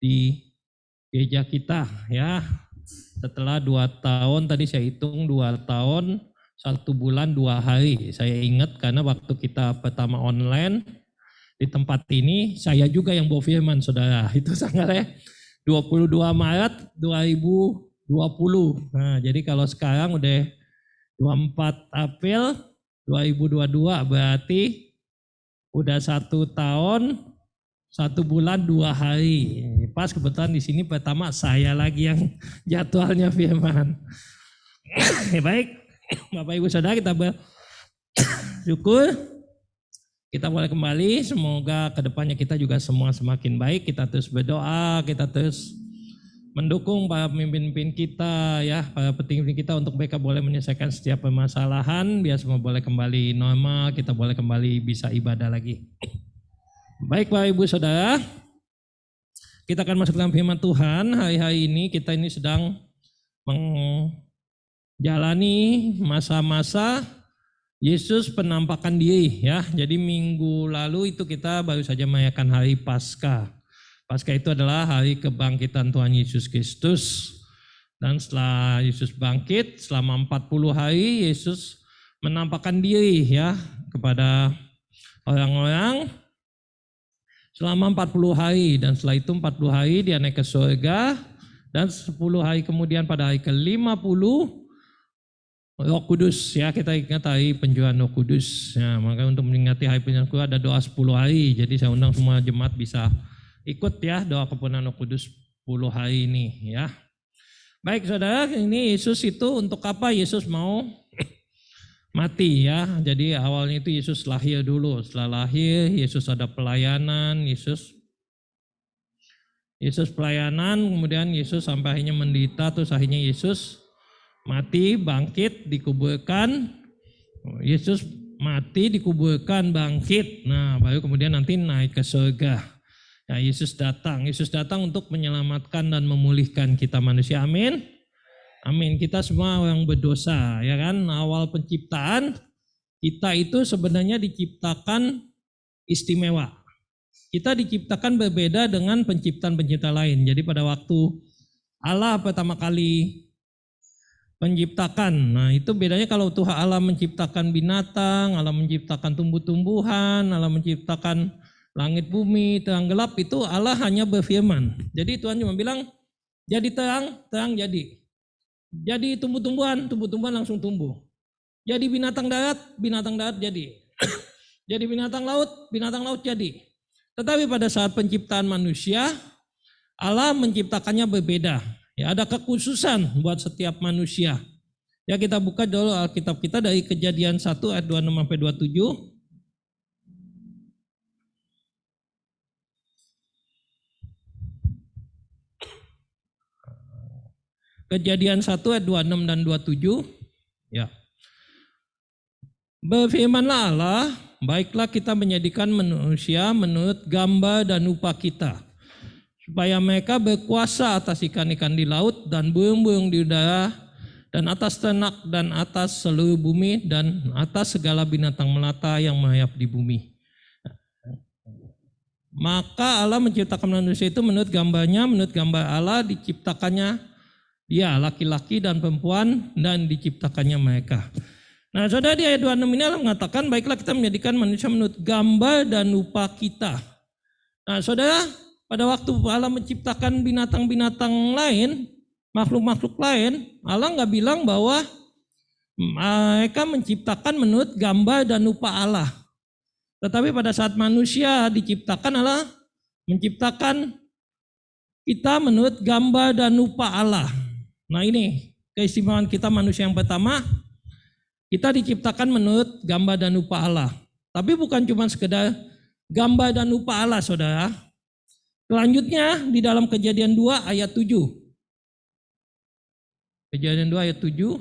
di gereja kita ya. Setelah 2 tahun, tadi saya hitung 2 tahun, 1 bulan 2 hari. Saya ingat karena waktu kita pertama online di tempat ini, saya juga yang bawa firman saudara. Itu tanggalnya 22 Maret 2020. Nah, jadi kalau sekarang udah 24 April 2022 berarti udah 1 tahun 1 bulan 2 hari. Pas kebetulan di sini pertama saya lagi yang jadwalnya firman. Baik, Bapak Ibu Saudara, kita bersyukur kita boleh kembali. Semoga kedepannya kita juga semua semakin baik. Kita terus berdoa, kita terus mendukung para pemimpin kita ya, para petinggi kita untuk mereka boleh menyelesaikan setiap permasalahan, biar semua boleh kembali normal, kita boleh kembali bisa ibadah lagi. Baik Bapak Ibu Saudara, kita akan masuk dalam firman Tuhan. Hari-hari ini kita ini sedang menjalani masa-masa Yesus penampakan diri ya. Jadi minggu lalu itu kita baru saja merayakan hari Paskah. Paskah itu adalah hari kebangkitan Tuhan Yesus Kristus. Dan setelah Yesus bangkit, selama 40 hari Yesus menampakkan diri ya kepada orang-orang selama 40 hari. Dan setelah itu 40 hari dia naik ke surga. Dan 10 hari kemudian pada hari ke-50 Roh Kudus ya, kita ingat hari pencurahan Roh Kudus. Ya, maka untuk memperingati hari pencurahan Roh Kudus ada doa 10 hari. Jadi saya undang semua jemaat bisa ikut ya doa kepenuhan Roh Kudus 10 hari ini ya. Baik saudara, ini Yesus itu untuk apa Yesus mau mati ya. Jadi awalnya itu Yesus lahir dulu. Setelah lahir Yesus ada pelayanan, Yesus pelayanan, kemudian Yesus sampai akhirnya menderita, terus akhirnya Yesus mati, bangkit, dikuburkan. Yesus mati, dikuburkan, bangkit. Nah, baru kemudian nanti naik ke surga. Nah, Yesus datang untuk menyelamatkan dan memulihkan kita manusia. Amin. Amin. Kita semua orang berdosa, ya kan? Awal penciptaan kita itu sebenarnya diciptakan istimewa. Kita diciptakan berbeda dengan pencipta lain. Jadi pada waktu Allah pertama kali menciptakan, nah itu bedanya kalau Tuhan Allah menciptakan binatang, Allah menciptakan tumbuh-tumbuhan, Allah menciptakan langit bumi, terang gelap, itu Allah hanya berfirman. Jadi Tuhan cuma bilang, jadi terang, terang jadi. Jadi tumbuh-tumbuhan, tumbuh-tumbuhan langsung tumbuh. Jadi binatang darat jadi. Jadi binatang laut jadi. Tetapi pada saat penciptaan manusia, Allah menciptakannya berbeda. Ya, ada kekhususan buat setiap manusia. Ya, kita buka dulu Alkitab kita dari Kejadian 1 ayat 26-27. Kejadian 1 ayat 26 dan 27. Ya. Berfirmanlah Allah, baiklah kita menjadikan manusia menurut gambar dan rupa kita, supaya mereka berkuasa atas ikan-ikan di laut dan burung-burung di udara dan atas ternak dan atas seluruh bumi dan atas segala binatang melata yang merayap di bumi. Maka Allah menciptakan manusia itu menurut gambarnya, menurut gambar Allah diciptakannya dia laki-laki dan perempuan dan diciptakannya mereka. Nah saudara, di ayat 26 ini Allah mengatakan baiklah kita menjadikan manusia menurut gambar dan rupa kita. Nah saudara, pada waktu Allah menciptakan binatang-binatang lain, makhluk-makhluk lain, Allah nggak bilang bahwa mereka menciptakan menurut gambar dan rupa Allah. Tetapi pada saat manusia diciptakan, Allah menciptakan kita menurut gambar dan rupa Allah. Nah ini keistimewaan kita manusia yang pertama, kita diciptakan menurut gambar dan rupa Allah. Tapi bukan cuma sekedar gambar dan rupa Allah saudara. Selanjutnya di dalam Kejadian 2 ayat 7. Kejadian 2 ayat 7.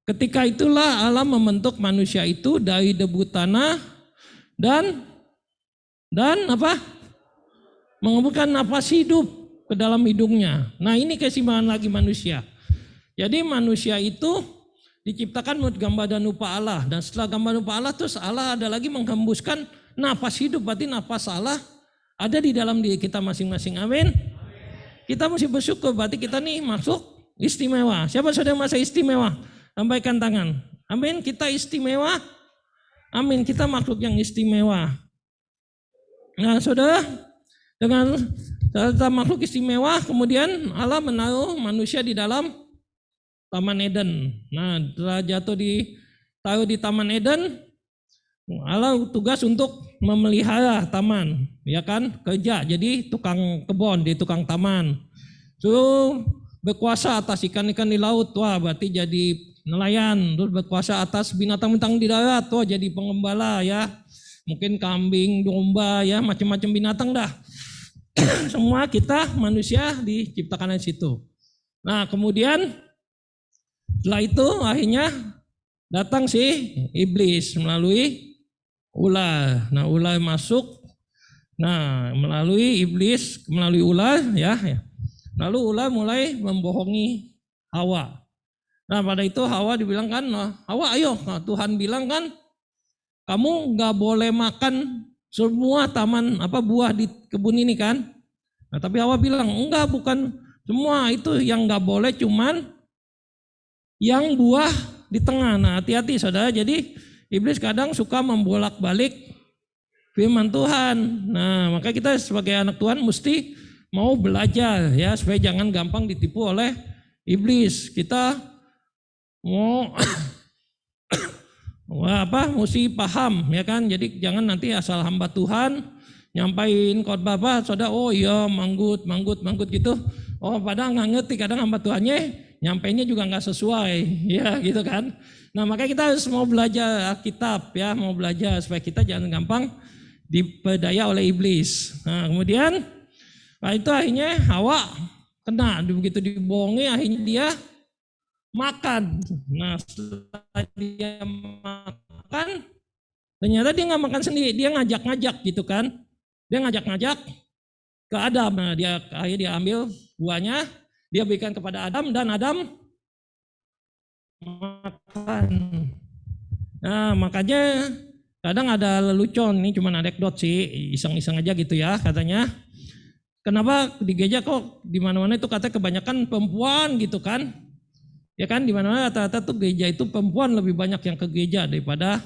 Ketika itulah Allah membentuk manusia itu dari debu tanah dan apa? Mengeluarkan nafas hidup ke dalam hidungnya. Nah ini keistimewaan lagi manusia. Jadi manusia itu diciptakan menurut gambar dan rupa Allah. Dan setelah gambar dan rupa Allah, terus Allah ada lagi menghembuskan nafas hidup. Berarti nafas Allah ada di dalam diri kita masing-masing. Amin. Kita mesti bersyukur, berarti kita nih masuk istimewa. Siapa saudara masa istimewa? Lambaikan tangan. Amin, kita istimewa. Amin, kita makhluk yang istimewa. Nah saudara, dengan kita makhluk istimewa, kemudian Allah menaruh manusia di dalam Taman Eden. Nah, setelah taruh di Taman Eden, Allah tugas untuk memelihara taman, ya kan? Kerja, jadi tukang kebun, di tukang taman. Suruh berkuasa atas ikan-ikan di laut, wah berarti jadi nelayan. Terus berkuasa atas binatang-binatang di darat, wah jadi pengembala ya. Mungkin kambing, domba ya, macam-macam binatang dah. Semua kita manusia diciptakan di situ. Nah, kemudian setelah itu akhirnya datang si iblis melalui ular. Nah, ular masuk. Nah, melalui iblis, melalui ular ya. Lalu ular mulai membohongi Hawa. Nah, pada itu Hawa dibilang kan, Hawa ayo. Nah, Tuhan bilang kan, kamu nggak boleh makan semua buah di kebun ini kan. Nah, tapi Hawa bilang enggak, bukan semua, itu yang nggak boleh, cuman yang buah di tengah. Nah, hati-hati saudara, jadi iblis kadang suka membolak-balik firman Tuhan. Nah, maka kita sebagai anak Tuhan mesti mau belajar ya, supaya jangan gampang ditipu oleh iblis. Kita mau mesti paham ya kan. Jadi jangan nanti asal hamba Tuhan nyampain khotbah saudara, oh iya manggut gitu. Oh padahal nggak ngerti, kadang hamba Tuhannya nyampainya juga nggak sesuai, ya gitu kan. Nah makanya kita harus mau belajar Alkitab ya, mau belajar supaya kita jangan gampang diperdaya oleh iblis. Nah kemudian itu akhirnya Hawa kena, begitu dibohongi akhirnya dia makan. Nah setelah dia makan, ternyata dia nggak makan sendiri, dia ngajak-ngajak gitu kan. Dia ngajak-ngajak ke Adam. Nah akhirnya dia ambil buahnya, dia berikan kepada Adam dan Adam makan. Nah makanya kadang ada lelucon, ini cuma anekdot sih, iseng-iseng aja gitu ya katanya. Kenapa di gereja kok di mana-mana itu katanya kebanyakan perempuan gitu kan? Ya kan di mana-mana rata-rata tuh gereja itu perempuan lebih banyak yang ke gereja daripada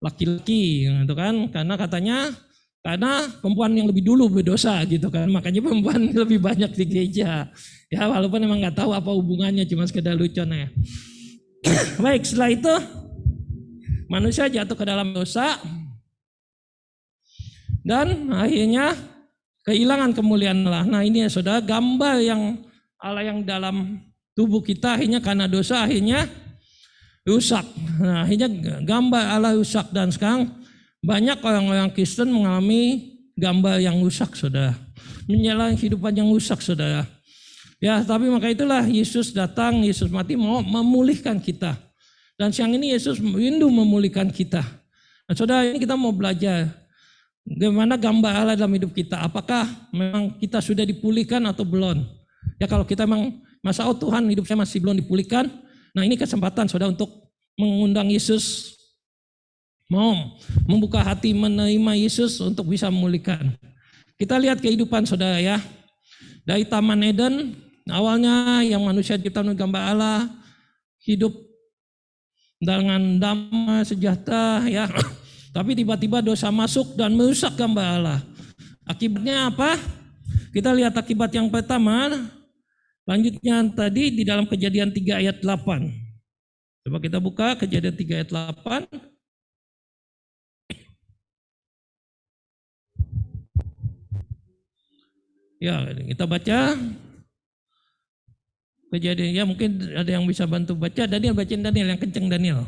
laki-laki gitu kan? Karena perempuan yang lebih dulu berdosa gitu kan, makanya perempuan lebih banyak di gereja. Ya walaupun emang nggak tahu apa hubungannya, cuma sekedar lucu ya. Baik, setelah itu manusia jatuh ke dalam dosa dan akhirnya kehilangan kemuliaan Allah. Nah ini ya saudara, gambar yang Allah yang dalam tubuh kita akhirnya karena dosa akhirnya rusak. Nah akhirnya gambar Allah rusak, dan sekarang banyak orang-orang Kristen mengalami gambar yang rusak saudara, menjalani kehidupan yang rusak saudara. Ya tapi maka itulah Yesus datang, Yesus mati mau memulihkan kita. Dan siang ini Yesus rindu memulihkan kita. Nah saudara, ini kita mau belajar bagaimana gambar Allah dalam hidup kita. Apakah memang kita sudah dipulihkan atau belum? Ya kalau kita memang masa Tuhan hidup saya masih belum dipulihkan, nah ini kesempatan saudara untuk mengundang Yesus, mau membuka hati menerima Yesus untuk bisa memulihkan. Kita lihat kehidupan saudara ya. Dari Taman Eden, awalnya yang manusia diciptakan menurut gambar Allah, hidup dengan damai sejahtera ya. Tapi tiba-tiba dosa masuk dan merusak gambar Allah. Akibatnya apa? Kita lihat akibat yang pertama. Lanjutnya tadi di dalam Kejadian 3 ayat 8. Coba kita buka Kejadian 3 ayat 8. Ya, kita baca Kejadian, ya mungkin ada yang bisa bantu baca. Daniel, bacain Daniel yang kenceng Daniel.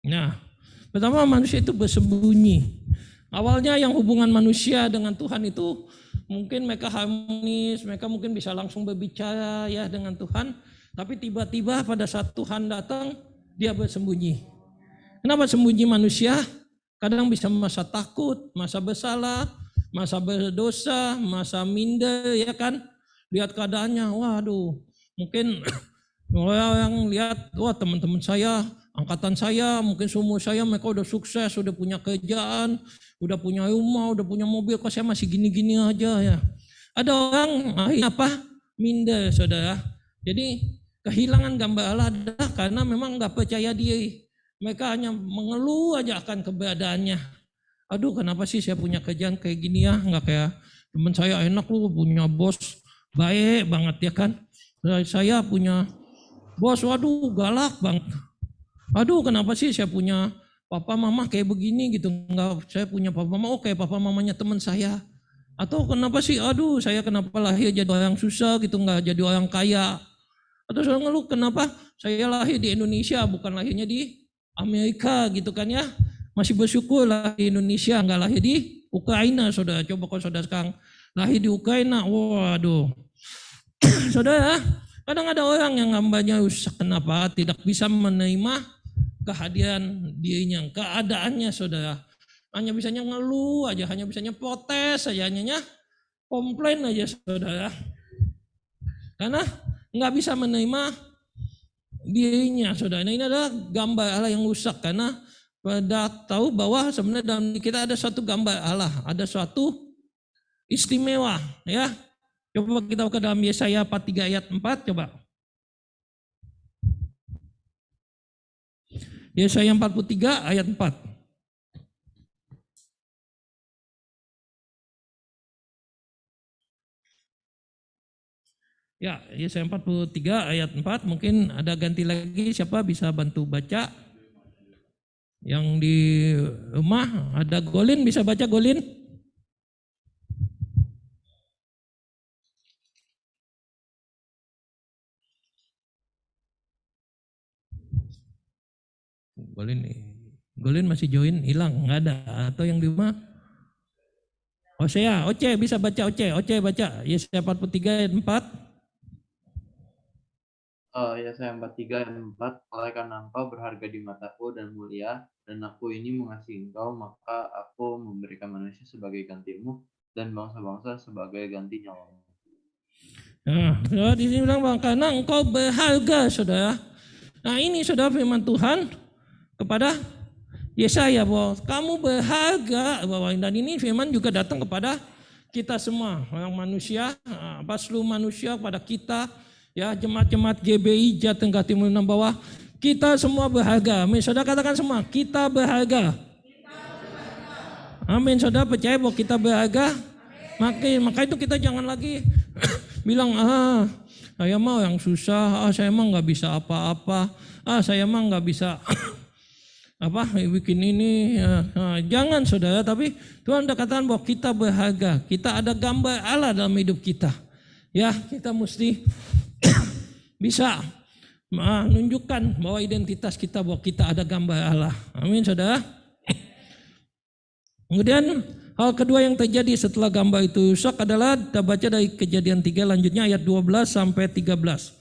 Nah, pertama manusia itu bersembunyi. Awalnya yang hubungan manusia dengan Tuhan itu mungkin mereka harmonis, mereka mungkin bisa langsung berbicara ya dengan Tuhan. Tapi tiba-tiba pada saat Tuhan datang, dia bersembunyi. Kenapa sembunyi manusia? Kadang bisa masa takut, masa bersalah, masa berdosa, masa minder, ya kan? Lihat keadaannya, waduh, mungkin orang lihat, wah teman-teman saya, angkatan saya, mungkin seumur saya, mereka udah sukses, udah punya kerjaan, udah punya rumah, udah punya mobil, kok saya masih gini-gini aja ya. Ada orang apa? Minder, saudara. Jadi kehilangan gambar Allah adalah karena memang nggak percaya diri. Mereka hanya mengeluh aja akan keberadaannya. Aduh, kenapa sih saya punya kerjaan kayak gini ya? Nggak kayak teman saya, enak lu punya bos baik banget ya kan. Saya punya bos, waduh galak banget. Aduh, kenapa sih saya punya papa mama kayak begini gitu. Nggak, saya punya papa mama, kayak papa mamanya teman saya. Atau kenapa sih, aduh saya kenapa lahir jadi orang susah gitu, nggak jadi orang kaya. Atau saya ngeluh, kenapa saya lahir di Indonesia bukan lahirnya di Amerika gitu kan ya. Masih bersyukur lah di Indonesia, nggak lahir di Ukraina, saudara. Coba kalau saudara sekarang lahir di Ukraina, waduh. Saudara, kadang ada orang yang gambarnya rusak, kenapa? Tidak bisa menerima kehadiran dirinya, keadaannya, saudara. Hanya bisanya ngeluh aja, hanya bisanya protes aja, hanya komplain aja, saudara. Karena nggak bisa menerima dirinya, saudara. Nah, ini adalah gambar Allah yang rusak, karena pada tahu bahwa sebenarnya dalam kita ada suatu gambar Allah, ada suatu istimewa, ya. Coba kita buka dalam Yesaya 43 ayat 4, coba. Yesaya 43 ayat 4. Ya, Yesaya 43 ayat 4, mungkin ada ganti lagi, siapa bisa bantu baca? Yang di rumah ada Golin, bisa baca Golin? Golin masih join, hilang, nggak ada. Atau yang di rumah? Oce bisa baca, Oce baca Yesaya 43 ayat 4. Yesaya 43 ayat 4, oleh karena engkau berharga di mataku dan mulia, dan aku ini mengasihi engkau, maka aku memberikan manusia sebagai gantimu, dan bangsa-bangsa sebagai ganti nyawamu. Nah, di sini bilang bahwa karena engkau berharga, saudara. Nah, ini saudara firman Tuhan kepada Yesaya bahwa kamu berharga, bahwa dan ini firman juga datang kepada kita semua, orang manusia, seluruh manusia, kepada kita, ya, jemaat-jemaat GBI Jateng Timur dan bawah, kita semua berharga. Amin, saudara katakan semua, kita berharga. Amin, saudara percaya bahwa kita berharga. Maka itu kita jangan lagi bilang, saya mau yang susah, saya emang nggak bisa apa-apa, saya emang nggak bisa bikin ini. Jangan, saudara, tapi Tuhan sudah katakan bahwa kita berharga, kita ada gambar Allah dalam hidup kita. Ya, kita mesti bisa menunjukkan bahwa identitas kita, bahwa kita ada gambar Allah. Amin, saudara. Kemudian hal kedua yang terjadi setelah gambar itu rusak adalah, kita baca dari Kejadian 3, lanjutnya ayat 12 sampai 13.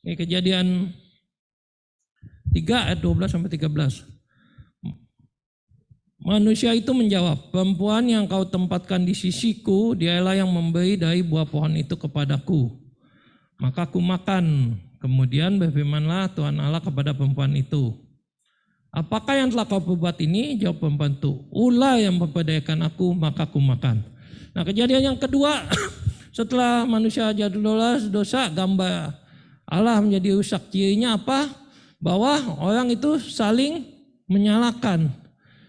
Ini Kejadian 3 ayat 12 sampai 13. Manusia itu menjawab, perempuan yang kau tempatkan di sisiku, dialah yang memberi dari buah pohon itu kepadaku. Maka aku makan. Kemudian berfirmanlah Tuhan Allah kepada perempuan itu, apakah yang telah kau perbuat ini? Jawab perempuan itu, ular yang memperdayakan aku, maka aku makan. Nah, kejadian yang kedua, setelah manusia jatuh dosa, gambar Allah menjadi rusak. Cirinya apa? Bahwa orang itu saling menyalahkan.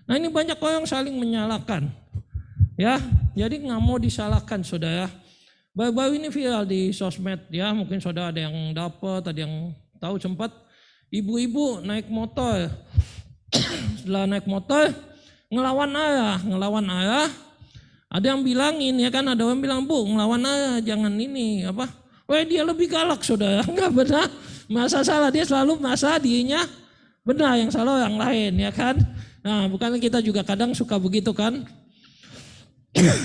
Nah, ini banyak orang saling menyalahkan, ya. Jadi nggak mau disalahkan, saudara. Baru-baru ini viral di sosmed, ya. Mungkin saudara ada yang dapat, ada yang tahu, sempat ibu-ibu naik motor. Setelah naik motor ngelawan arah. Ada yang bilangin, ya kan, ada orang bilang, Bu, ngelawan arah, jangan ini dia lebih galak, saudara. Enggak benar, masa salah, dia selalu merasa dirinya benar, yang salah orang lain, ya kan. Nah, bukan kita juga kadang suka begitu kan.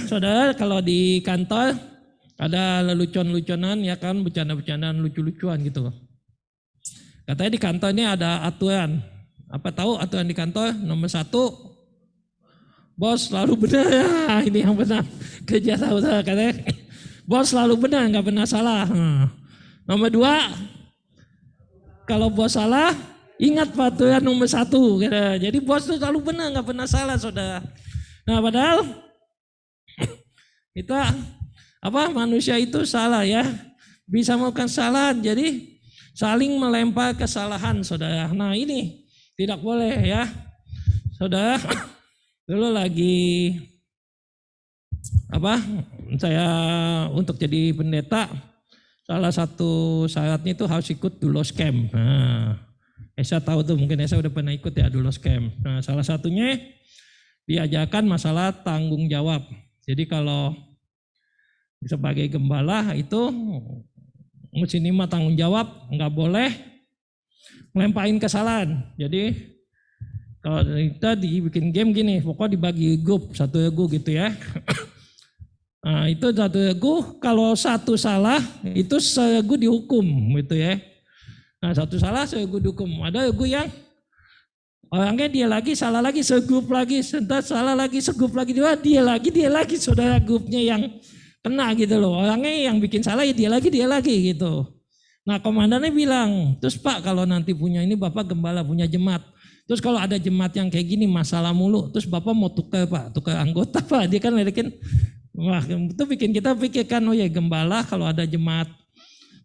Saudara, kalau di kantor ada lelucon-luconan ya kan, bercanda-bercandaan lucu-lucuan gitu loh. Katanya di kantor ini ada aturan. Apa tahu aturan di kantor? Nomor 1, bos selalu benar. Ya, ini yang benar. Kerja saudara katanya. Bos selalu benar, nggak pernah salah. Nomor 2, kalau bos salah, ingat aturan nomor 1. Jadi bos itu selalu benar, nggak pernah salah, saudara. Nah, padahal kita manusia itu salah ya, bisa melakukan kesalahan. Jadi saling melempar kesalahan, saudara. Nah, ini tidak boleh ya, saudara. Dulu lagi saya untuk jadi pendeta, salah satu syaratnya itu harus ikut Doulos Camp. Nah, Esa tahu tuh, mungkin Esa udah pernah ikut ya Doulos Camp. Nah, salah satunya diajarkan masalah tanggung jawab. Jadi kalau sebagai gembala itu mesti nima tanggung jawab, nggak boleh ngelemparin kesalahan. Jadi kalau kita dibikin game gini, pokoknya dibagi grup, satu grup gitu ya. Nah, itu satu regu, kalau satu salah itu seregu dihukum gitu ya. Nah, satu salah seregu dihukum. Ada regu yang orangnya dia lagi salah lagi segrup lagi, sebentar salah lagi segrup lagi, dia lagi saudara grupnya yang kena gitu loh. Orangnya yang bikin salah ya dia lagi gitu. Nah, komandannya bilang, terus Pak kalau nanti punya ini Bapak gembala punya jemaat. Terus kalau ada jemaat yang kayak gini masalah mulu, terus Bapak mau tukar Pak, tukar anggota Pak. Dia kan ledekin. Wah, itu bikin kita pikirkan, oh ya gembala kalau ada jemaat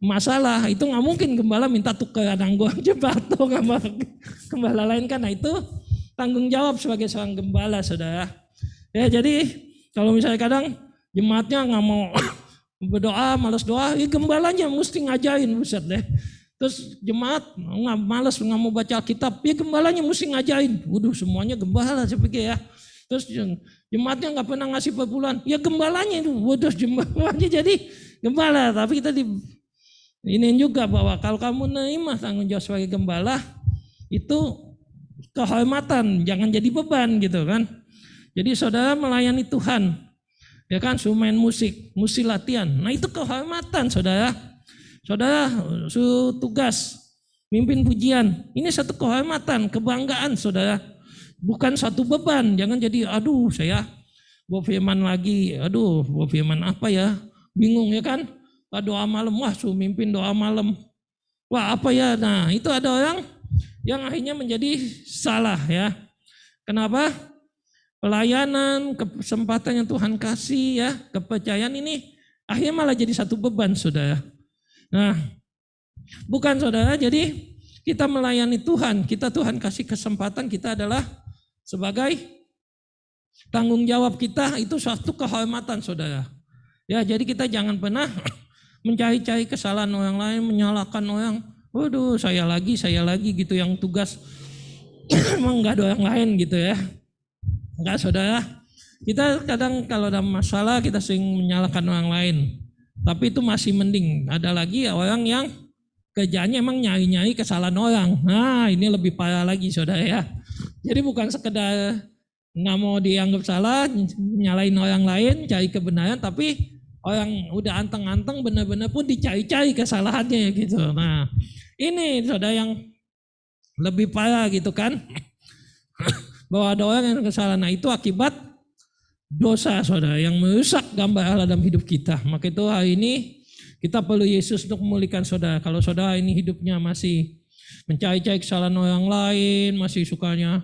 masalah itu nggak mungkin gembala minta tukeran anggota jemaat atau gembala lain kan. Nah, itu tanggung jawab sebagai seorang gembala, saudara. Ya, jadi kalau misalnya kadang jemaatnya nggak mau berdoa, malas doa, ya gembalanya mesti ngajarin, buset deh. Terus jemaat malas nggak mau baca Alkitab, ya gembalanya mesti ngajarin. Waduh, semuanya gembala saya pikir ya. Terus jemaatnya nggak pernah ngasih perpuluhan, ya gembalanya itu, waduh jemaatnya jadi gembala. Tapi kita ini juga bahwa kalau kamu menerima tanggung jawab sebagai gembala itu kehormatan, jangan jadi beban gitu kan. Jadi saudara melayani Tuhan, ya kan, suruh main musik, mesti latihan. Nah, itu kehormatan, saudara. Saudara suruh tugas, mimpin pujian, ini satu kehormatan, kebanggaan, saudara. Bukan satu beban, jangan jadi aduh saya bawa firman lagi, aduh bawa firman apa ya, bingung ya kan, doa malam, wah suruh mimpin doa malam, wah apa ya. Nah, itu ada orang yang akhirnya menjadi salah ya. Kenapa? Pelayanan, kesempatan yang Tuhan kasih ya, kepercayaan ini akhirnya malah jadi satu beban, saudara. Nah, bukan, saudara. Jadi kita melayani Tuhan, Tuhan kasih kesempatan, kita adalah sebagai tanggung jawab kita, itu suatu kehormatan, saudara. Ya, jadi kita jangan pernah mencari-cari kesalahan orang lain, menyalahkan orang. Waduh, saya lagi gitu yang tugas. Emang enggak ada orang lain gitu ya. Enggak, saudara. Kita kadang kalau ada masalah kita sering menyalahkan orang lain. Tapi itu masih mending. Ada lagi orang yang kerjanya emang nyari-nyari kesalahan orang. Nah, ini lebih parah lagi, saudara ya. Jadi bukan sekedar nggak mau dianggap salah, nyalain orang lain, cari kebenaran, tapi orang udah anteng-anteng benar-benar pun dicari-cari kesalahannya gitu. Nah, ini saudara yang lebih parah gitu kan. Bahwa ada orang yang kesalahan. Nah, itu akibat dosa, saudara, yang merusak gambar Allah dalam hidup kita. Maka itu hari ini kita perlu Yesus untuk memulihkan saudara. Kalau saudara ini hidupnya masih mencari-cari kesalahan orang lain, masih sukanya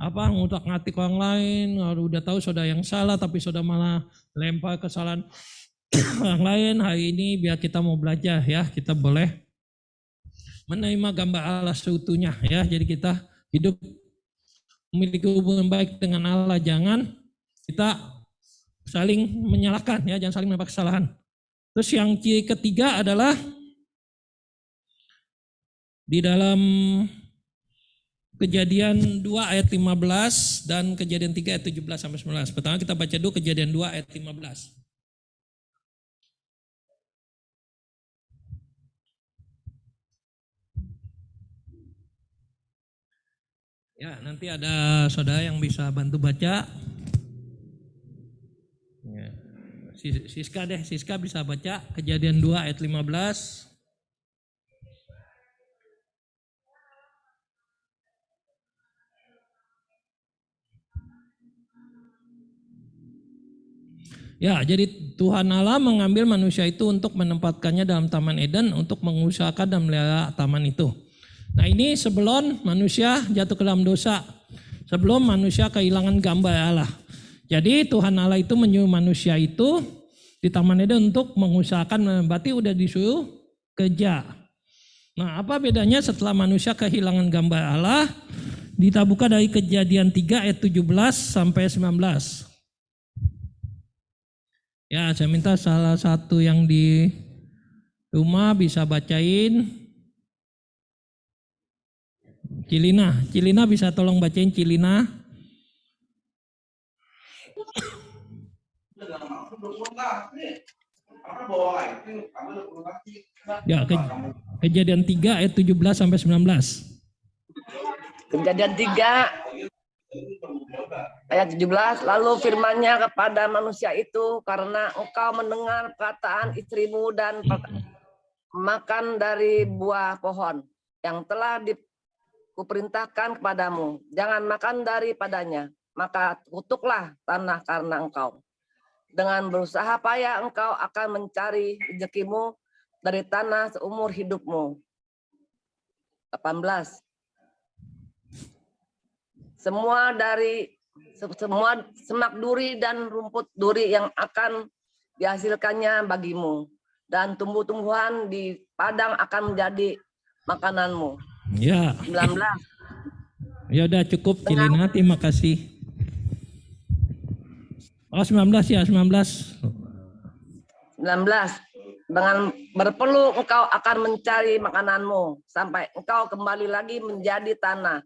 ngutak-ngatik orang lain, udah tahu saudara yang salah tapi saudara malah lempar kesalahan orang lain. Hari ini biar kita mau belajar ya, kita boleh menerima gambar Allah seutuhnya ya. Jadi kita hidup memiliki hubungan baik dengan Allah, jangan kita saling menyalahkan ya, jangan saling melempar kesalahan. Terus yang ketiga adalah di dalam Kejadian 2 ayat 15 dan Kejadian 3 ayat 17 sampai 19. Pertama kita baca dulu Kejadian 2 ayat 15. Ya, nanti ada saudara yang bisa bantu baca. Siska bisa baca Kejadian 2 ayat 15. Ya, jadi Tuhan Allah mengambil manusia itu untuk menempatkannya dalam Taman Eden untuk mengusahakan dan melihara taman itu. Nah, ini sebelum manusia jatuh ke dalam dosa, sebelum manusia kehilangan gambar Allah. Jadi Tuhan Allah itu menyuruh manusia itu di Taman Eden untuk mengusahakan, berarti udah disuruh kerja. Nah, apa bedanya setelah manusia kehilangan gambar Allah? Kita buka dari Kejadian 3 ayat 17 sampai 19. Ya, saya minta salah satu yang di rumah bisa bacain. Cilina bisa tolong bacain Cilina. Ya, Kejadian 3 ayat 17 sampai 19. Kejadian 3 ayat 17, lalu firman-Nya kepada manusia itu, karena engkau mendengar perkataan istrimu dan makan dari buah pohon yang telah kuperintahkan kepadamu, jangan makan daripadanya, maka kutuklah tanah karena engkau. Dengan berusaha payah engkau akan mencari rezekimu dari tanah seumur hidupmu. 18. Semua semak duri dan rumput duri yang akan dihasilkannya bagimu, dan tumbuh-tumbuhan di padang akan menjadi makananmu. Ya. 19. Ya udah cukup Cilina, terima kasih. Oh 19 ya, 19. 19. Dengan berpeluh engkau akan mencari makananmu sampai engkau kembali lagi menjadi tanah.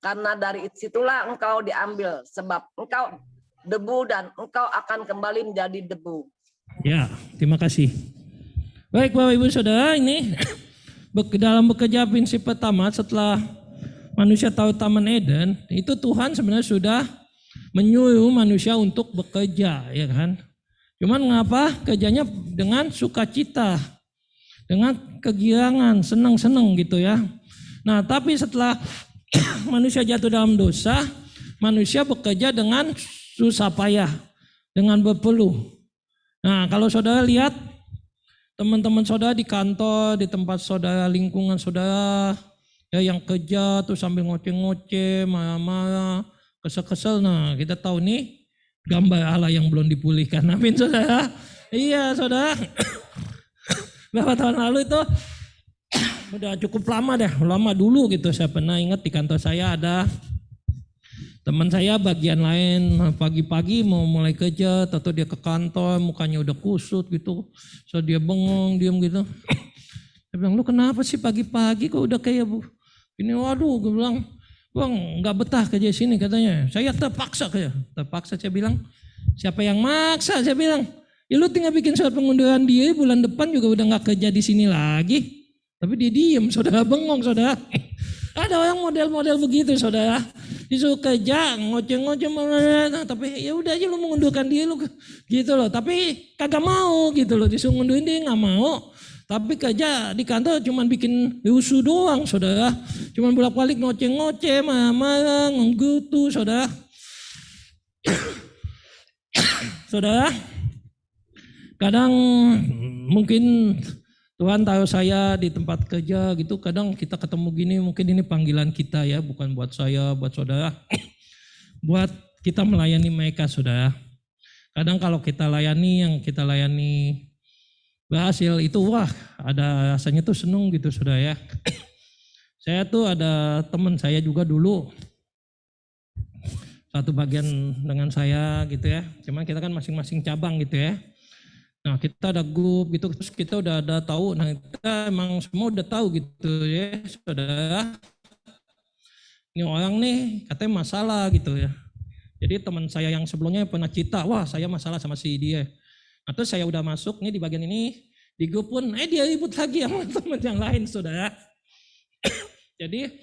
Karena dari situlah engkau diambil, sebab engkau debu dan engkau akan kembali menjadi debu. Ya, terima kasih. Baik Bapak Ibu Saudara, ini dalam bekerja prinsip pertama setelah manusia tahu Taman Eden, itu Tuhan sebenarnya sudah menyuruh manusia untuk bekerja, ya kan? Cuman ngapa kerjanya dengan sukacita, dengan kegirangan, senang-senang gitu ya. Nah, tapi setelah manusia jatuh dalam dosa, manusia bekerja dengan susah payah, dengan berpeluh. Nah, kalau saudara lihat teman-teman saudara di kantor, di tempat saudara, lingkungan saudara, ya yang kerja tuh sambil ngoceh-ngoceh, marah-marah, kesel-kesel. Nah, kita tahu nih gambar Allah yang belum dipulihkan. Amin saudara. Iya saudara. Berapa tahun lalu itu udah cukup lama dulu gitu. Saya pernah ingat di kantor saya ada teman saya bagian lain, pagi-pagi mau mulai kerja, atau dia ke kantor mukanya udah kusut gitu, so dia bengong, diam gitu. Saya bilang, lu kenapa sih pagi-pagi kok udah kayak ini? Waduh, gue bilang, bang nggak betah kerja sini katanya. Saya terpaksa saya bilang, siapa yang maksa? Saya bilang, ya lu tinggal bikin surat pengunduran diri, bulan depan juga udah nggak kerja di sini lagi. Tapi dia diem, saudara, bengong saudara. Ada orang model-model begitu saudara, disuruh kerja ngoceh-ngoceh, tapi ya udah aja lu mengundurkan diri lu gitu loh, tapi kagak mau gitu loh, disuruh ngundurin diri nggak mau, tapi kerja di kantor cuman bikin rusuh doang saudara, cuman bolak-balik ngoceh-ngoceh, marah-marah, ngenggutu saudara. Saudara, kadang mungkin Tuhan tahu saya di tempat kerja gitu, kadang kita ketemu gini, mungkin ini panggilan kita ya, bukan buat saya, buat saudara. Buat kita melayani mereka saudara. Kadang kalau kita layani, yang kita layani berhasil itu, wah ada rasanya tuh seneng gitu saudara ya. Saya tuh ada teman saya juga dulu, satu bagian dengan saya gitu ya. Cuma kita kan masing-masing cabang gitu ya. Nah kita ada grup gitu, terus kita udah ada tahu, nah kita emang semua udah tahu gitu ya saudara. Ini orang nih katanya masalah gitu ya. Jadi teman saya yang sebelumnya pernah cerita, wah saya masalah sama si dia. Nah terus saya udah masuk nih di bagian ini, di grup pun, dia ribut lagi sama teman yang lain saudara. Jadi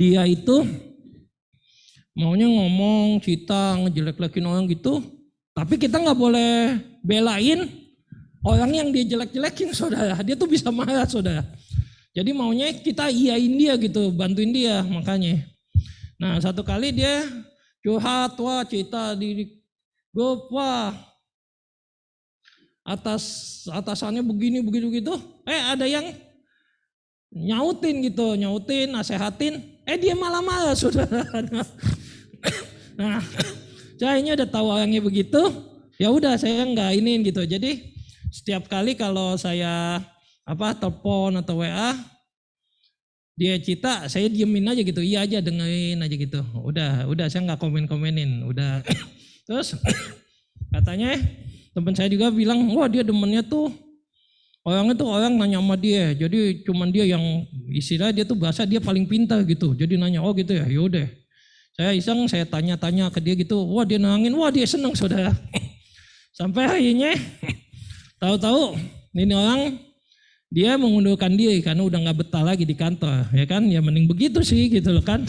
dia itu maunya ngomong, cerita, ngejelek-jelekin orang gitu, Tapi kita nggak boleh belain orang yang dia jelek-jelekin, saudara. Dia tuh bisa marah, saudara. Jadi maunya kita iyain dia gitu, bantuin dia makanya. Nah, satu kali dia curhat, wah cerita di grup, wah atasannya begini begitu gitu. Ada yang nyautin, nasehatin. Dia malah marah, saudara. Nah, saya ini udah tahu orangnya begitu, ya udah saya nggak iniin gitu. Jadi setiap kali kalau saya telepon atau WA dia cerita, saya diemin aja gitu, iya aja, dengerin aja gitu. Udah saya nggak komen-komenin, udah. Terus katanya teman saya juga bilang, wah dia demennya tuh orang nanya sama dia, jadi cuman dia yang istilah dia tuh bahasa dia paling pintar gitu. Jadi nanya, oh gitu ya, yaudah. Saya iseng, saya tanya-tanya ke dia gitu, wah dia nangin, wah dia seneng, saudara. Sampai akhirnya tahu-tahu ini orang dia mengundurkan diri karena udah nggak betah lagi di kantor, ya kan? Ya mending begitu sih gitu loh kan.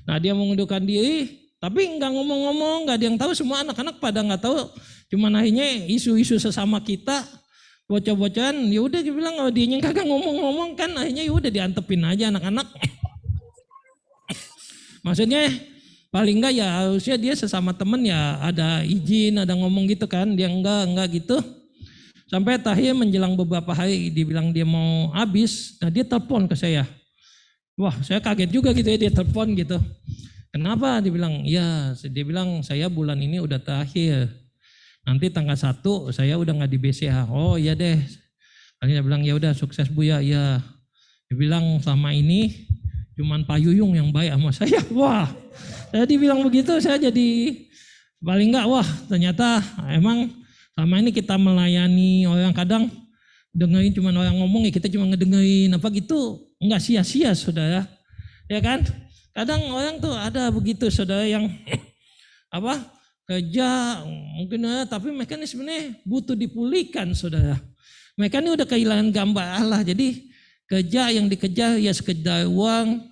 Nah dia mengundurkan diri, tapi nggak ngomong-ngomong, nggak ada yang tahu, semua anak-anak pada nggak tahu. Cuman akhirnya isu-isu sesama kita, bocah-bocahan, ya udah dia bilang, oh dia yang kagak ngomong-ngomong kan, akhirnya ya udah diantepin aja anak-anak. Maksudnya paling enggak ya harusnya dia sesama temen ya ada izin, ada ngomong gitu kan. Dia enggak gitu. Sampai terakhir menjelang beberapa hari dibilang dia mau habis. Nah dia telepon ke saya. Wah saya kaget juga gitu ya, dia telepon gitu. Kenapa? Dia bilang saya bulan ini udah terakhir. Nanti tanggal 1 saya udah nggak di BCA. Oh iya deh. Dia bilang ya udah sukses Bu ya. Iya. Dia bilang selama ini cuman Pak Yuyung yang baik sama saya. Wah, saya dibilang begitu, saya jadi paling enggak, wah ternyata emang selama ini kita melayani orang, kadang dengerin cuman orang ngomong, ya kita cuma ngedengerin apa gitu, enggak sia-sia, saudara. Ya kan? Kadang orang tuh ada begitu, saudara, yang kerja mungkin, tapi mereka ini sebenarnya butuh dipulihkan, saudara. Mereka ini udah kehilangan gambar Allah, jadi kerja yang dikejar ya sekedar uang,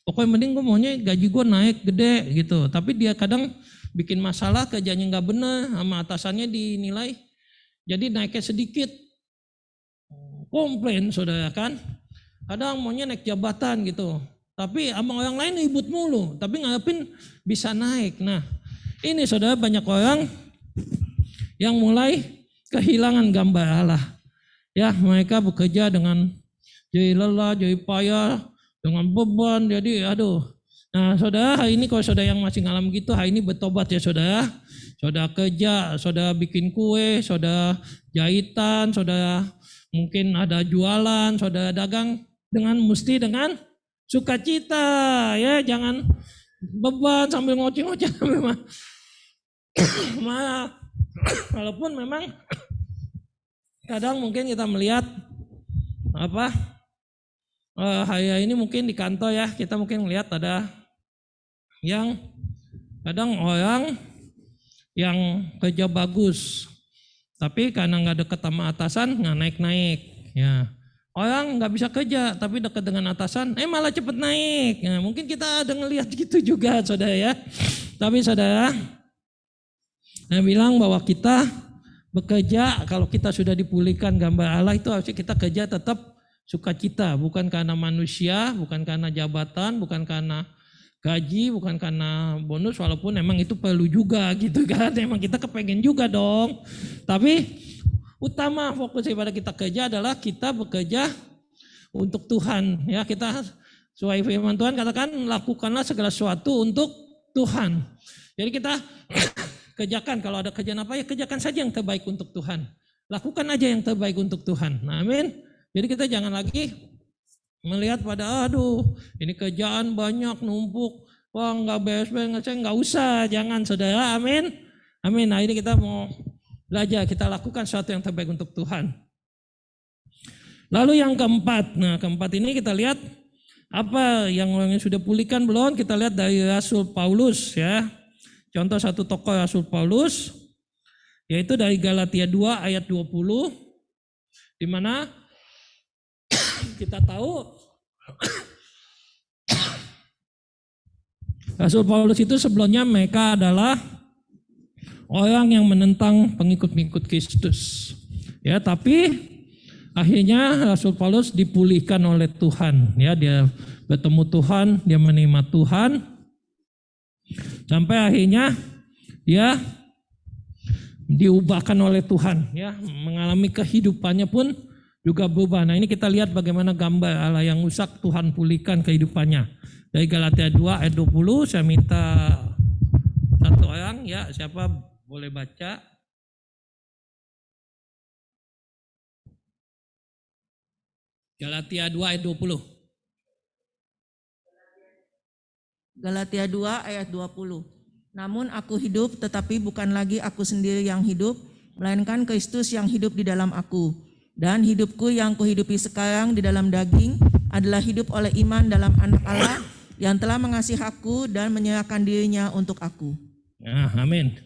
pokoknya mending gue maunya gaji gue naik gede gitu. Tapi dia kadang bikin masalah, kerjanya nggak benar, sama atasannya dinilai jadi naiknya sedikit, komplain, saudara kan. Kadang maunya naik jabatan gitu, tapi sama orang lain ribut mulu, tapi ngarepin bisa naik. Nah ini saudara, banyak orang yang mulai kehilangan gambar Allah. Ya mereka bekerja dengan jadi lelah, jadi payah, dengan beban, jadi aduh. Nah saudara, hari ini kalau saudara yang masih ngalamin gitu, hari ini bertobat ya saudara. Saudara kerja, saudara bikin kue, saudara jahitan, saudara mungkin ada jualan, saudara dagang, mesti dengan sukacita ya, jangan beban sambil ngoceh-ngoceh. Walaupun memang kadang mungkin kita melihat hari ini mungkin di kantor ya, kita mungkin melihat ada yang kadang orang yang kerja bagus, tapi karena nggak deket sama atasan nggak naik-naik. Ya, orang nggak bisa kerja tapi dekat dengan atasan, malah cepet naik. Nah, mungkin kita ada ngelihat gitu juga, saudara ya. Tapi saudara, saya bilang bahwa kita bekerja, kalau kita sudah dipulihkan gambar Allah itu harusnya kita kerja tetap sukacita, bukan karena manusia, bukan karena jabatan, bukan karena gaji, bukan karena bonus, walaupun emang itu perlu juga gitu kan, emang kita kepengen juga dong. Tapi utama fokus daripada kita kerja adalah kita bekerja untuk Tuhan. Ya, kita sesuai firman Tuhan katakan, lakukanlah segala sesuatu untuk Tuhan. Jadi kita kerjakan, kalau ada kerjaan apa ya kerjakan saja yang terbaik untuk Tuhan. Lakukan aja yang terbaik untuk Tuhan. Nah, amin. Jadi kita jangan lagi melihat pada ini kerjaan banyak numpuk, wah nggak beres-beres, saya nggak usah, jangan saudara, amin, amin. Nah ini kita mau belajar, kita lakukan sesuatu yang terbaik untuk Tuhan. Lalu yang keempat, ini kita lihat apa yang orangnya sudah pulihkan belum? Kita lihat dari Rasul Paulus ya, contoh satu tokoh Rasul Paulus, yaitu dari Galatia 2 ayat 20, di mana kita tahu Rasul Paulus itu sebelumnya mereka adalah orang yang menentang pengikut-pengikut Kristus. Ya, tapi akhirnya Rasul Paulus dipulihkan oleh Tuhan. Ya, dia bertemu Tuhan, dia menerima Tuhan, sampai akhirnya dia diubahkan oleh Tuhan. Ya, mengalami kehidupannya pun juga berubah. Nah, ini kita lihat bagaimana gambar Allah yang rusak Tuhan pulihkan kehidupannya. Dari Galatia 2 ayat 20, saya minta satu orang, ya, siapa boleh baca? Galatia 2 ayat 20. Galatia 2 ayat 20. Namun aku hidup, tetapi bukan lagi aku sendiri yang hidup, melainkan Kristus yang hidup di dalam aku. Dan hidupku yang kuhidupi sekarang di dalam daging adalah hidup oleh iman dalam Anak Allah yang telah mengasihi aku dan menyerahkan dirinya untuk aku. Nah, amin.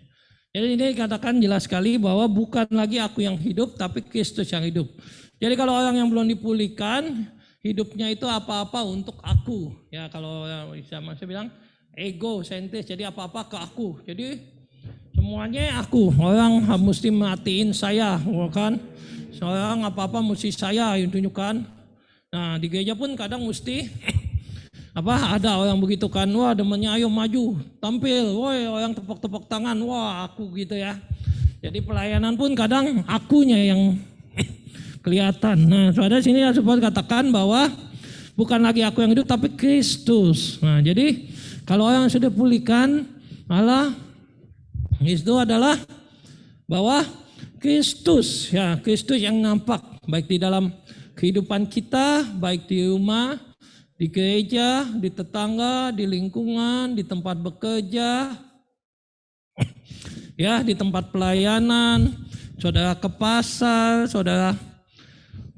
Jadi ini dikatakan jelas sekali bahwa bukan lagi aku yang hidup, tapi Kristus yang hidup. Jadi kalau orang yang belum dipulihkan, hidupnya itu apa-apa untuk aku. Ya, kalau saya bilang ego sentris, jadi apa-apa ke aku. Jadi semuanya aku. Orang mesti matiin saya, kan? Seorang apa-apa mesti saya yang tunjukkan. Nah, di gereja pun kadang mesti ada orang begitu kan, wah demennya ayo maju, tampil, woi orang tepuk-tepuk tangan, wah aku gitu ya. Jadi pelayanan pun kadang akunya yang kelihatan. Nah, saudara sini ya supaya katakan bahwa bukan lagi aku yang hidup tapi Kristus. Nah, jadi kalau orang sudah pulihkan Allah, itu adalah bahwa Kristus, ya Kristus yang nampak baik di dalam kehidupan kita, baik di rumah, di gereja, di tetangga, di lingkungan, di tempat bekerja, ya di tempat pelayanan, saudara ke pasar, saudara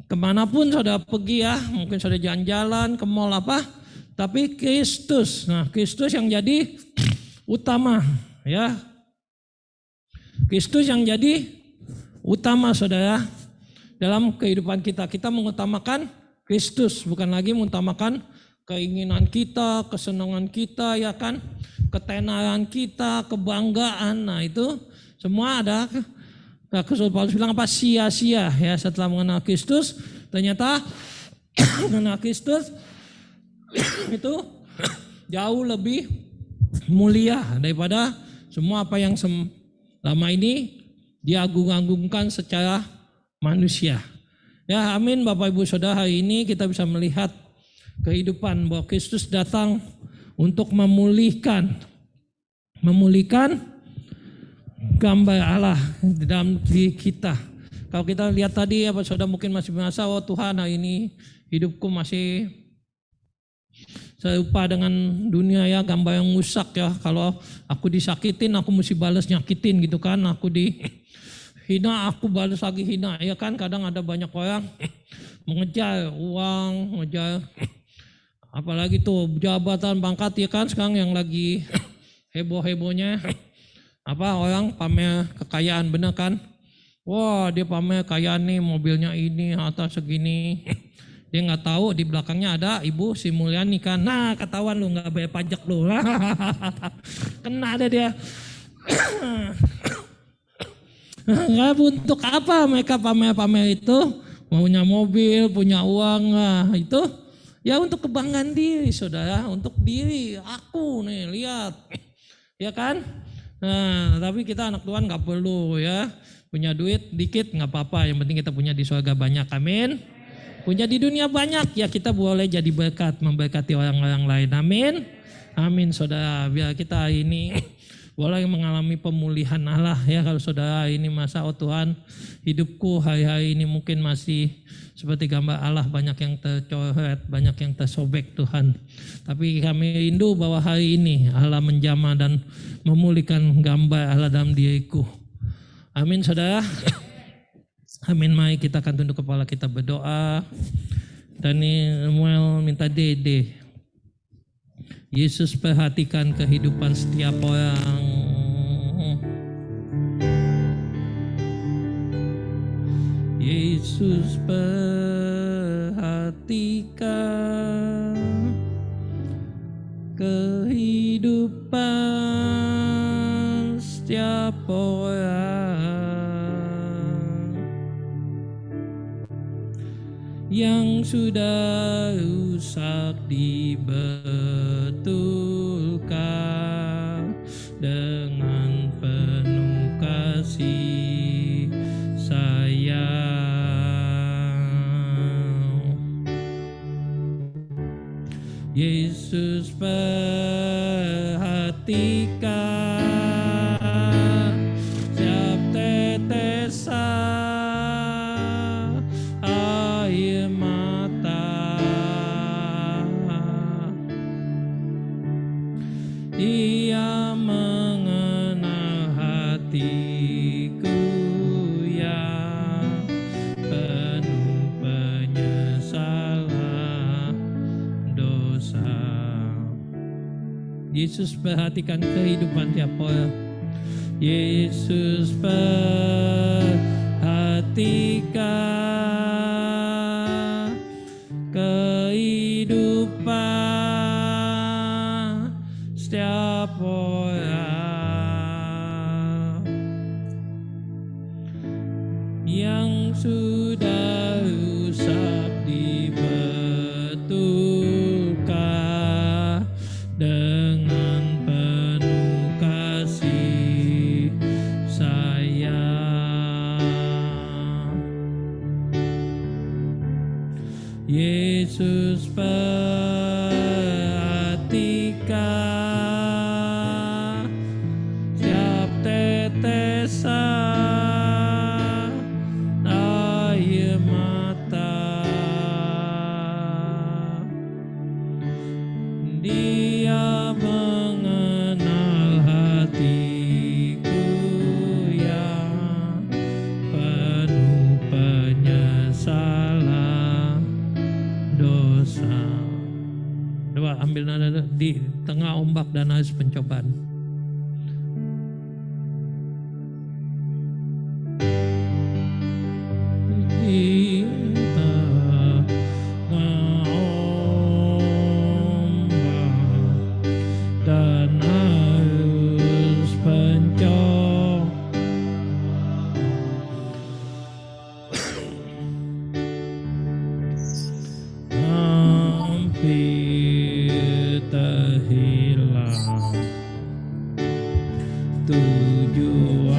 kemanapun saudara pergi ya, mungkin saudara jalan-jalan ke mall apa, tapi Kristus, nah Kristus yang jadi utama, ya Kristus yang jadi utama saudara dalam kehidupan kita. Kita mengutamakan Kristus, bukan lagi mengutamakan keinginan kita, kesenangan kita, ya kan, ketenaran kita, kebanggaan. Nah itu semua ada. Rasul Paulus bilang apa? Sia-sia ya setelah mengenal Kristus. Ternyata mengenal Kristus itu jauh lebih mulia daripada semua apa yang selama ini diagung-agungkan secara manusia. Ya amin Bapak Ibu Saudara, hari ini kita bisa melihat kehidupan bahwa Kristus datang untuk memulihkan gambar Allah di dalam diri kita. Kalau kita lihat tadi apa saudara mungkin masih merasa, oh Tuhan hari ini hidupku masih serupa dengan dunia ya, gambar yang rusak ya. Kalau aku disakitin aku mesti balas nyakitin gitu kan, aku dihina aku balas lagi hina ya kan. Kadang ada banyak orang mengejar uang, mengejar apalagi tuh jabatan pangkat ya kan, sekarang yang lagi heboh-hebohnya orang pamer kekayaan, bener kan? Wah dia pamer kekayaan nih, mobilnya ini, harta segini. Dia nggak tahu di belakangnya ada Ibu Sri Mulyani kan. Nah ketahuan lu nggak bayar pajak lu. Kena ada dia. Untuk apa mereka pamer-pamer itu? Punya mobil, punya uang, nah itu ya untuk kebanggaan diri saudara, untuk diri aku nih lihat, ya kan? Nah tapi kita anak Tuhan nggak perlu ya punya duit dikit nggak apa-apa, yang penting kita punya di surga banyak, amin. Punya di dunia banyak ya kita boleh jadi berkat, memberkati orang-orang lain, amin. Amin saudara, biar kita ini boleh mengalami pemulihan Allah ya. Kalau saudara ini masa oh Tuhan hidupku hari-hari ini mungkin masih seperti gambar Allah, banyak yang tercoret, banyak yang tersobek Tuhan. Tapi kami rindu bahwa hari ini Allah menjamah dan memulihkan gambar Allah dalam diriku. Amin saudara. Amin, mari kita akan tunduk kepala kita berdoa. Daniel minta Dede. Yesus perhatikan kehidupan setiap orang. Yesus perhatikan kehidupan setiap orang. sudah rusak dibetulkan dengan penuh kasih sayang. Yesus perhatikan setiap tetesan air mata. Dia mengenal hatiku yang penuh penyesalan dosa. Yesus perhatikan kehidupan tiap orang. Yesus perhatikan kehidupan setiap orang yang sudah rusak dibetulkan dengan penuh kasih sayang. Yesus perhatikan setiap tetesan air mata. Dia mengenal hatiku yang penuh penyesalan dosa. Coba ambil nada di tengah ombak dan arus pencobaan. Di tengah ombak dan arus pencobaan, hampir terhilang tujuan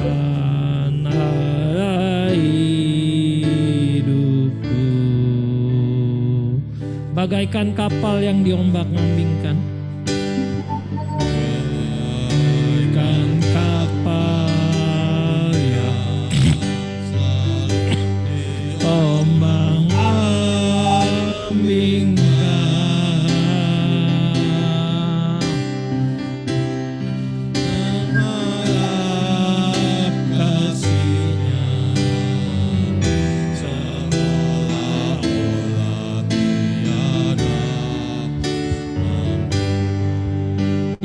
arah hidupku, bagaikan kapal yang diombak-ambingkan. Bagaikan kapal yang ombang-ambingkan, mengharap kasih-Nya seolah-olah tiada.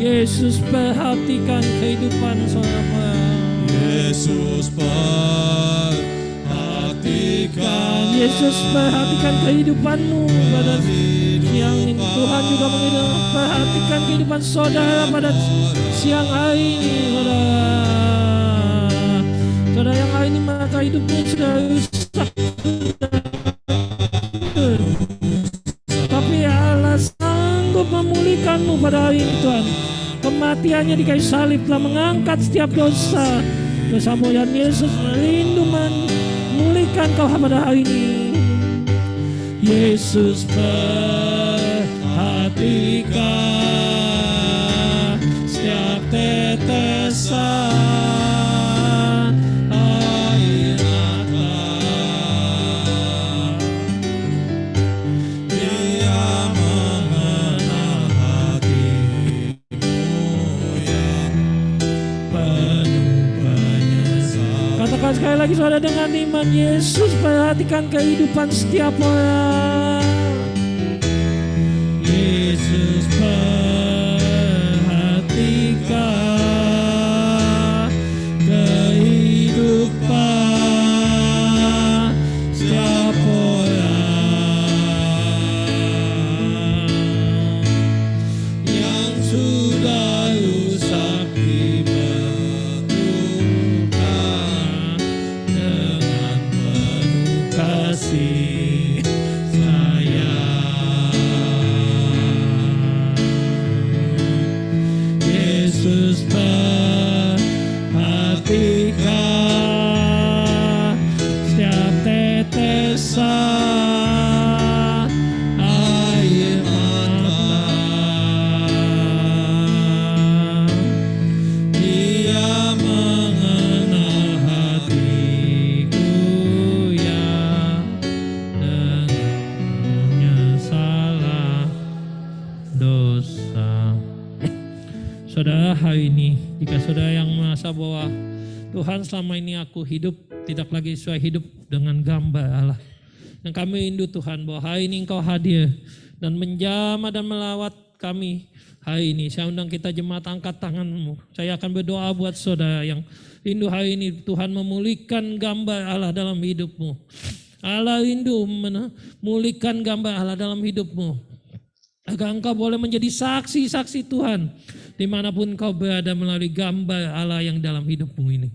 Yesus perhatikan kehidupan saudara. Yesus perhatikan. Yesus perhatikan kehidupanmu pada siang ini. Tuhan juga perhatikan kehidupan saudara pada siang hari ini, saudara. Saudara yang hari ini maka hidupnya sudah rusak, tapi Allah sanggup memulihkanmu pada hari ini, Tuhan. Kematiannya di kayu salib telah mengangkat setiap dosa. Dosamu dan Yesus rindu memulihkan kau pada hari ini. Yesus perhatikan setiap tetesan air mata. Dia mengenal hatimu yang penuh penyesalan. Katakan sekali lagi saudara dengan iman. Yesus perhatikan kehidupan setiap orang. Yesus perhatikan kehidupan setiap orang yang sudah rusak dibetulkan dengan penuh kasih sayang. Saudara, hari ini jika saudara yang merasa bahwa Tuhan selama ini aku hidup tidak lagi sesuai hidup dengan gambar Allah. Dan kami rindu Tuhan bahwa hari ini Engkau hadir dan menjamah dan melawat kami hari ini. Saya undang kita jemaat, angkat tanganmu. Saya akan berdoa buat saudara yang rindu hari ini Tuhan memulihkan gambar Allah dalam hidupmu. Allah rindu memulihkan gambar Allah dalam hidupmu. Agar engkau boleh menjadi saksi-saksi Tuhan dimanapun kau berada melalui gambar Allah yang dalam hidupmu ini.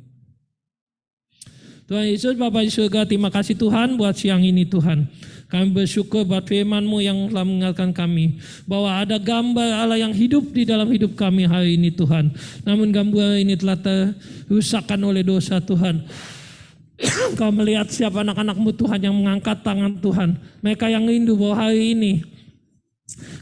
Tuhan Yesus, Bapa di surga, terima kasih Tuhan buat siang ini Tuhan. Kami bersyukur buat firman-Mu yang telah mengingatkan kami bahwa ada gambar Allah yang hidup di dalam hidup kami hari ini Tuhan. Namun gambar ini telah terusakkan oleh dosa Tuhan. Kau melihat siapa anak-anak-Mu Tuhan yang mengangkat tangan Tuhan. Mereka yang rindu bahwa hari ini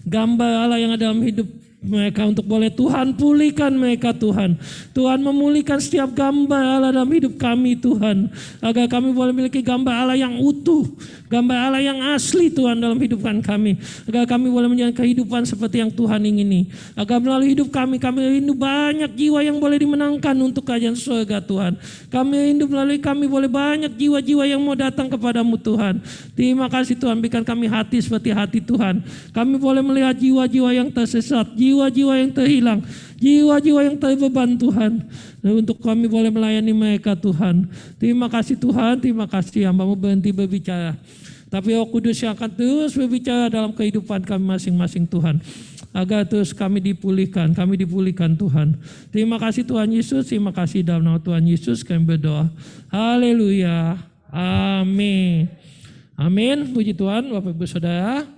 gambar Allah yang ada dalam hidup mereka untuk boleh Tuhan pulihkan mereka Tuhan. Tuhan memulihkan setiap gambar Allah dalam hidup kami Tuhan. Agar kami boleh memiliki gambar Allah yang utuh. Gambar Allah yang asli Tuhan dalam hidupan kami. Agar kami boleh menjalani kehidupan seperti yang Tuhan ingini. Agar melalui hidup kami rindu banyak jiwa yang boleh dimenangkan untuk kerajaan surga Tuhan. Kami rindu melalui kami boleh banyak jiwa-jiwa yang mau datang kepadamu Tuhan. Terima kasih Tuhan, berikan kami hati seperti hati Tuhan. Kami boleh melihat jiwa-jiwa yang tersesat, jiwa-jiwa yang terhilang, jiwa-jiwa yang terbeban Tuhan. Dan untuk kami boleh melayani mereka Tuhan. Terima kasih Tuhan, terima kasih hamba-Mu berhenti berbicara. Tapi Roh Kudus yang akan terus berbicara dalam kehidupan kami masing-masing Tuhan. Agar terus kami dipulihkan Tuhan. Terima kasih Tuhan Yesus, terima kasih dalam nama Tuhan Yesus kami berdoa. Haleluya, amin. Amin, puji Tuhan Bapak Ibu Saudara.